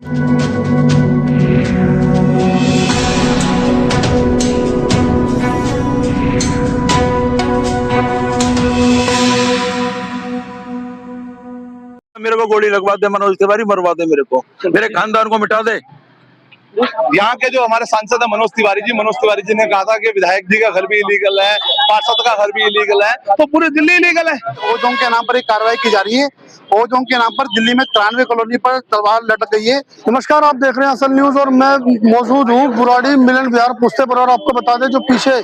मेरे को गोली लगवा दे, मनोज तिवारी मरवा दे, मेरे खानदान को मिटा दे। यहाँ के जो हमारे सांसद है मनोज तिवारी जी ने कहा था कि विधायक जी का घर भी इलीगल है, पार्षद का घर भी इलीगल है, तो पूरी दिल्ली इलीगल है। ओजोन के नाम पर एक कार्रवाई की जा रही है। ओजोन के नाम पर दिल्ली में 93 कॉलोनी पर तलवार लटक गई है। नमस्कार, आप देख रहे हैं असल न्यूज और मैं मौजूद हूँ बुराड़ी मिलन विहार पुश्ते पर। और आपको बता दें, जो पीछे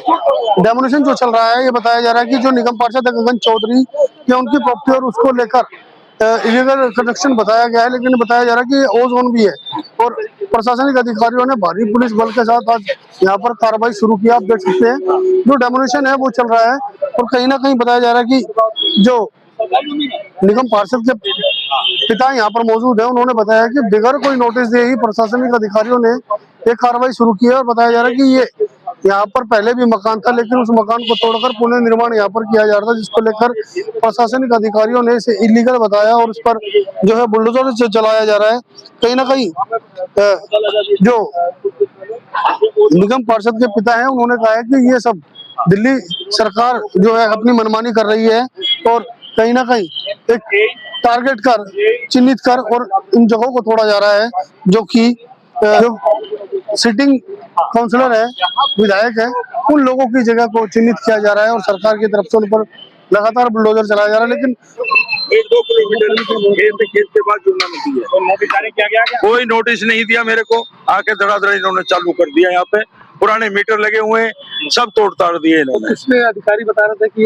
डेमोलिशन जो चल रहा है, ये बताया जा रहा है कि जो निगम पार्षद है गगन चौधरी, या उनकी प्रॉपर्टी और उसको लेकर इलीगल कंस्ट्रक्शन बताया गया है, लेकिन बताया जा रहा है कि ओजोन भी है। और प्रशासनिक अधिकारियों ने भारी पुलिस बल के साथ आज यहाँ पर कार्रवाई शुरू किया। आप देख सकते हैं जो डेमोलिशन है वो चल रहा है। और कहीं ना कहीं बताया जा रहा है कि जो निगम पार्षद के पिता यहाँ पर मौजूद है, उन्होंने बताया कि बगैर कोई नोटिस दिए ही प्रशासनिक अधिकारियों ने एक कार्रवाई शुरू की है। और बताया जा रहा है कि ये यहाँ पर पहले भी मकान था, लेकिन उस मकान को तोड़कर पुनर्निर्माण यहाँ पर किया जा रहा था, जिसको लेकर प्रशासनिक अधिकारियों ने इसे इलीगल बताया और उस पर जो है बुलडोजर से चलाया जा रहा है। कहीं ना कहीं जो निगम पार्षद के पिता हैं, उन्होंने कहा है कि ये सब दिल्ली सरकार जो है अपनी मनमानी कर रही है और कहीं ना कहीं एक टारगेट कर, चिन्हित कर और इन जगहों को तोड़ा जा रहा है, जो कि जो सिटिंग काउंसलर है, विधायक है, उन लोगों की जगह को चिन्हित किया जा रहा है और सरकार की तरफ से उन पर लगातार बुलडोजर चलाया जा रहा है। लेकिन 1-2 किलोमीटर के बाद जुड़ना नहीं है, तो नोटिस जारी किया गया क्या? कोई नोटिस नहीं दिया मेरे को। आके धड़ाधड़ इन्होंने चालू कर दिया। यहाँ पे पुराने मीटर लगे हुए हैं, सब तोड़ ताड़ दिए इन्होंने। इसमें अधिकारी बता रहे थे कि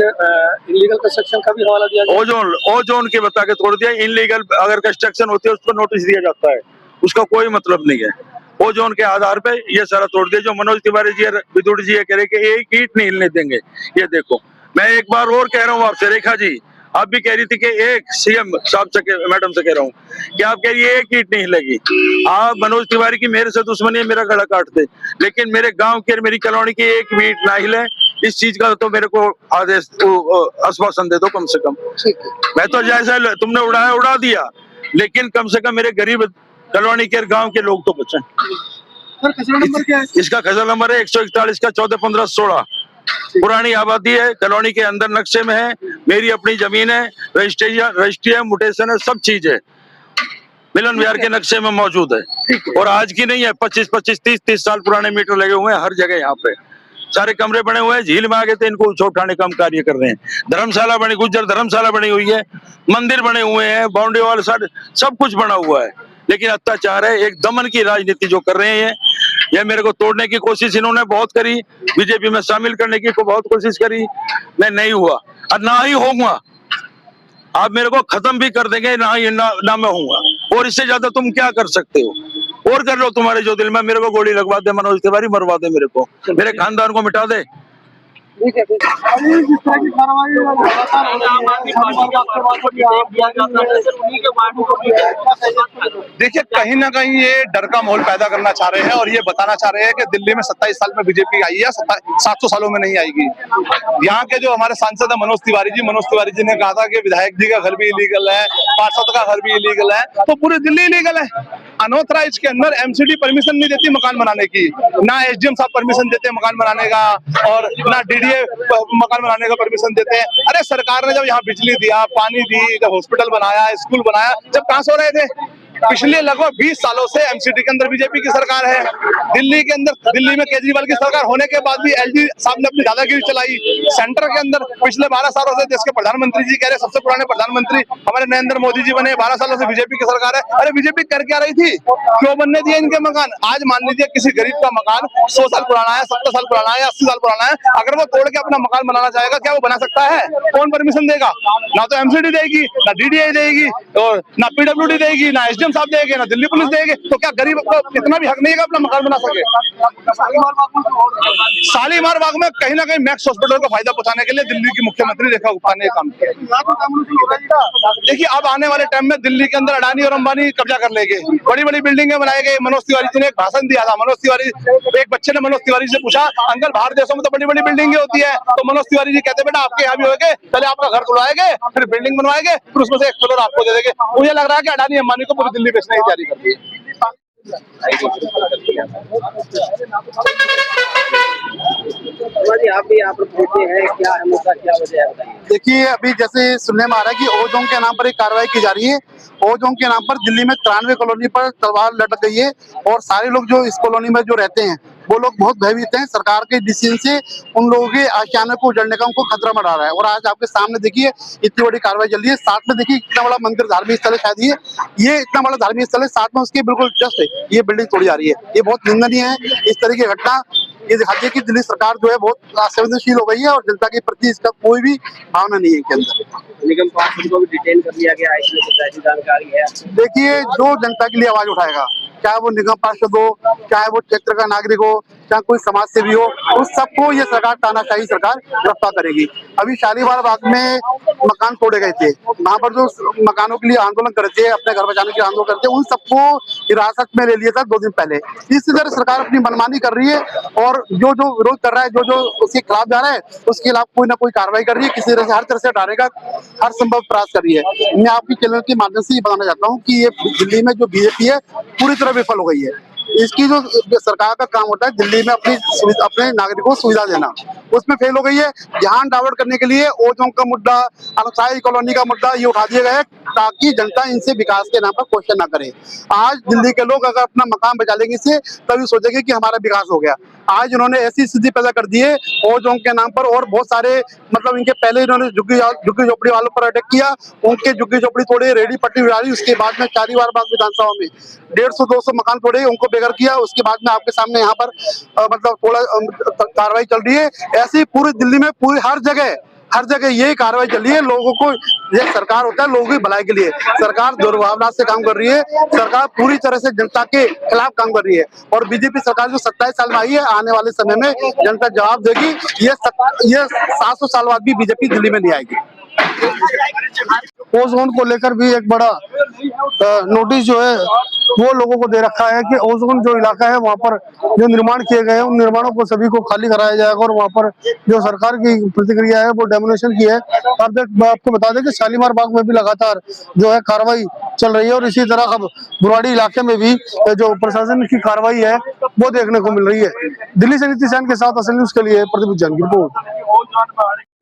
इलीगल कंस्ट्रक्शन का भी हवाला दिया गया। ओजोन के बता के तोड़ दिया। इनलीगल अगर कंस्ट्रक्शन होती है उसको नोटिस दिया जाता है, उसका कोई मतलब नहीं है। ओजोन के आधार पे ये सारा तोड़ दिया। जो मनोज तिवारी जी विदुर जी कह रहे कि एक ईंट नहीं हिलने देंगे। ये देखो, मैं एक बार और कह रहा हूँ आपसे, रेखा जी आप भी कह रही थी कि एक सीएम साहब से, मैडम से कह रहा हूँ कि आप कह रही है एक ईंट नहीं हिलेगी। आप मनोज तिवारी की मेरे से दुश्मनी है, मेरा गला काट दे, लेकिन मेरे गांव के, मेरी कॉलोनी की एक भी ईंट ना हिले, इस चीज का तो मेरे को आदेश, आश्वासन दे दो कम से कम। मैं तो जैसा तुमने उड़ाया उड़ा दिया, लेकिन कम से कम मेरे गरीब कॉलोनी के, गांव के लोग तो बचे। नंबर क्या है? इसका खसरा नंबर है 141 का 14-15-16। पुरानी आबादी है, कॉलोनी के अंदर नक्शे में है, मेरी अपनी जमीन है, रजिस्ट्री है, म्यूटेशन है, सब चीज है, मिलन विहार के नक्शे में मौजूद है। और आज की नहीं है, 25-25, 30-30 साल पुराने मीटर लगे हुए हैं हर जगह। यहाँ पे सारे कमरे बने हुए हैं। झील में आ गए थे, इनको उठाने का हम कार्य कर रहे हैं। धर्मशाला बनी, गुज्जर धर्मशाला बनी हुई है, मंदिर बने हुए हैं, बाउंड्री वाल सब कुछ बना हुआ है। लेकिन अत्याचार है, एक दमन की राजनीति जो कर रहे हैं ये मेरे को तोड़ने की कोशिश इन्होंने बहुत करी, बीजेपी में शामिल करने की बहुत कोशिश करी, मैं नहीं हुआ और ना ही होऊंगा। आप मेरे को खत्म भी कर देंगे, ना मैं होऊंगा। और इससे ज्यादा तुम क्या कर सकते हो? और कर लो तुम्हारे जो दिल में। मेरे को गोली लगवा दे, मनोज तिवारी मरवा दे, मेरे खानदान को मिटा दे। ठीक है, जिस तरह की देखिए, कहीं ना कहीं ये डर का माहौल पैदा करना चाह रहे हैं और ये बताना चाह रहे हैं कि दिल्ली में 27 साल में बीजेपी आई है, 700 सालों में नहीं आएगी। यहाँ के जो हमारे सांसद है मनोज तिवारी जी ने कहा था कि विधायक जी का घर भी इलीगल है, पार्षद का घर भी इलीगल है, तो पूरी दिल्ली इलीगल है। अनऑथराइज्ड के अंदर एमसीडी परमिशन नहीं देती मकान बनाने की, ना एसडीएम साहब परमिशन देते हैं मकान बनाने का, और ना डीडीए मकान बनाने का परमिशन देते हैं। अरे सरकार ने जब यहाँ बिजली दिया, पानी दी, जब हॉस्पिटल बनाया, स्कूल बनाया, जब कहाँ सो रहे थे? पिछले लगभग 20 सालों से एमसीडी के अंदर बीजेपी की सरकार है। दिल्ली में केजरीवाल की सरकार होने के बाद भी एलजी साहब ने अपनी दादागिरी चलाई। सेंटर के अंदर पिछले 12 सालों से देश के प्रधानमंत्री जी कह रहे सबसे पुराने प्रधानमंत्री हमारे नरेंद्र मोदी जी बने। 12 सालों से बीजेपी की सरकार है। अरे बीजेपी कर क्या रही थी? क्यों बनने दिए इनके मकान? आज मान लीजिए किसी गरीब का मकान 100 साल पुराना है, 70 साल पुराना है या 80 साल पुराना है, अगर वो तोड़ के अपना मकान बनाना चाहेगा, क्या वो बना सकता है? कौन परमिशन देगा? ना तो एमसीडी देगी, ना डीडीए देगी, और ना पीडब्ल्यूडी देगी, ना एसडीएम साहब देंगे, ना दिल्ली पुलिस देगी। तो क्या गरीब को इतना भी हक नहीं है अपना मकान बना सके? शालीमार बाग में कहीं ना कहीं मैक्स हॉस्पिटल को फायदा पहुंचाने के लिए दिल्ली की मुख्यमंत्री रेखा गुप्ता ने काम किया। देखिए, अब आने वाले टाइम में दिल्ली के अंदर अडानी और अंबानी कब्जा कर लेंगे। बड़ी बड़ी बिल्डिंगे बनाए गए। मनोज तिवारी जी ने एक भाषण दिया था। एक बच्चे ने मनोज तिवारी से पूछा, अंकल बाहर देशों में तो बड़ी बड़ी बिल्डिंगे होती है, तो मनोज तिवारी जी कहते बेटा आपके यहाँ भी होंगे, पहले आपका घर खुलवाएंगे, फिर बिल्डिंग बनवाएंगे, फिर उसमें से एक फ्लोर आपको दे देंगे। मुझे लग रहा है कि अडानी अंबानी को पूरी दिल्ली बेचने की तैयारी कर रही है। आप भी यहाँ पर पहुंचे हैं, क्या है मुद्दा, क्या वजह है बताइए। देखिए, अभी जैसे सुनने में आ रहा है कि ओजोन के नाम पर एक कार्रवाई की जा रही है। ओजोन के नाम पर दिल्ली में 93 कॉलोनी पर तलवार लटक गई है और सारे लोग जो इस कॉलोनी में जो रहते हैं वो लोग बहुत भयभीत हैं। सरकार के डिसीजन से उन लोगों के आशियाने को उजड़ने का उनको खतरा मंडरा रहा है। और आज आपके सामने देखिए इतनी बड़ी कार्रवाई चल रही है। साथ में देखिए इतना बड़ा मंदिर, धार्मिक स्थल है शायद ये इतना बड़ा धार्मिक स्थल है, साथ में उसके बिल्कुल जस्ट ये बिल्डिंग तोड़ी जा रही है। ये बहुत निंदनीय है। इस तरह की घटना ये दिखाती है कि दिल्ली सरकार जो है बहुत असंवेदनशील हो गई है और जनता के प्रति इसका कोई भी भावना नहीं है इनके अंदर। निगम पार्षद को भी डिटेन कर लिया गया है, इसमें कुछ ऐसी जानकारी है? देखिए, जो जनता के लिए आवाज उठाएगा, चाहे वो निगम पार्षद हो, चाहे वो क्षेत्र का नागरिक हो, चाहे कोई समाज सेवी हो, उस सबको ये सरकार, तानाशाही सरकार गिरफ्तार करेगी। अभी शालीमार बाग में मकान तोड़े गए थे, वहां पर जो मकानों के लिए आंदोलन कर रहे थे, अपने घर बचाने के लिए आंदोलन करते, उन सबको हिरासत में ले लिया था 2 दिन पहले। इसी तरह सरकार अपनी मनमानी कर रही है और जो विरोध कर रहा है, जो उसके खिलाफ जा रहा है, उसके खिलाफ कोई ना कोई कार्रवाई कर रही है, किसी तरह से हर तरह से हटाने का हर संभव प्रयास कर रही है। मैं आपके चैनल के माध्यम से ये बताना चाहता हूँ कि ये दिल्ली में जो बीजेपी है पूरी तरह विफल हो गई है। इसकी जो सरकार का काम होता है दिल्ली में अपने नागरिकों को सुविधा देना, उसमें फेल हो गई है। ध्यान डाइवर्ट करने के लिए ओजोन का मुद्दा, अनुसाई कॉलोनी का मुद्दा ये उठा दिया गया है ताकि जनता इनसे विकास के नाम पर क्वेश्चन ना करे। आज दिल्ली के लोग अगर अपना मकान बचा लेंगे इससे, तभी सोचेंगे कि हमारा विकास हो गया। आज इन्होंने ऐसी स्थिति पैदा कर दी है ओजोन के नाम पर, और बहुत सारे मतलब इनके पहले इन्होंने झुग्गी झोपड़ी वालों पर अटैक किया, उनके झुग्गी झोपड़ी तोड़े, रेडी पट्टी उड़ाई। उसके बाद में शालीमार बाग विधानसभा में 150-200 मकान तोड़े, उनको बेघर किया। उसके बाद में आपके सामने यहाँ पर मतलब थोड़ा कार्रवाई चल रही है। ऐसी पूरी दिल्ली में पूरी हर जगह यही कार्रवाई चल रही है। लोगों को, ये सरकार होता है लोगों की भलाई के लिए, सरकार दुर्भावना से काम कर रही है। सरकार पूरी तरह से जनता के खिलाफ काम कर रही है और बीजेपी सरकार जो 27 साल में आई है, आने वाले समय में जनता जवाब देगी। ये 700 साल बाद भी बीजेपी दिल्ली में नहीं आएगी। ओजोन को लेकर भी एक बड़ा नोटिस जो है वो लोगों को दे रखा है कि ओजोन जो इलाका है वहाँ पर जो निर्माण किए गए हैं उन निर्माणों को सभी को खाली कराया जाएगा और वहाँ पर जो सरकार की प्रतिक्रिया है वो डेमोनेशन की है। आपको बता दें कि शालीमार बाग में भी लगातार जो है कार्रवाई चल रही है और इसी तरह अब बुराड़ी इलाके में भी जो प्रशासन की कार्रवाई है वो देखने को मिल रही है। दिल्ली से नीतीश सैन के साथ असल न्यूज के लिए प्रदीप जैन की रिपोर्ट।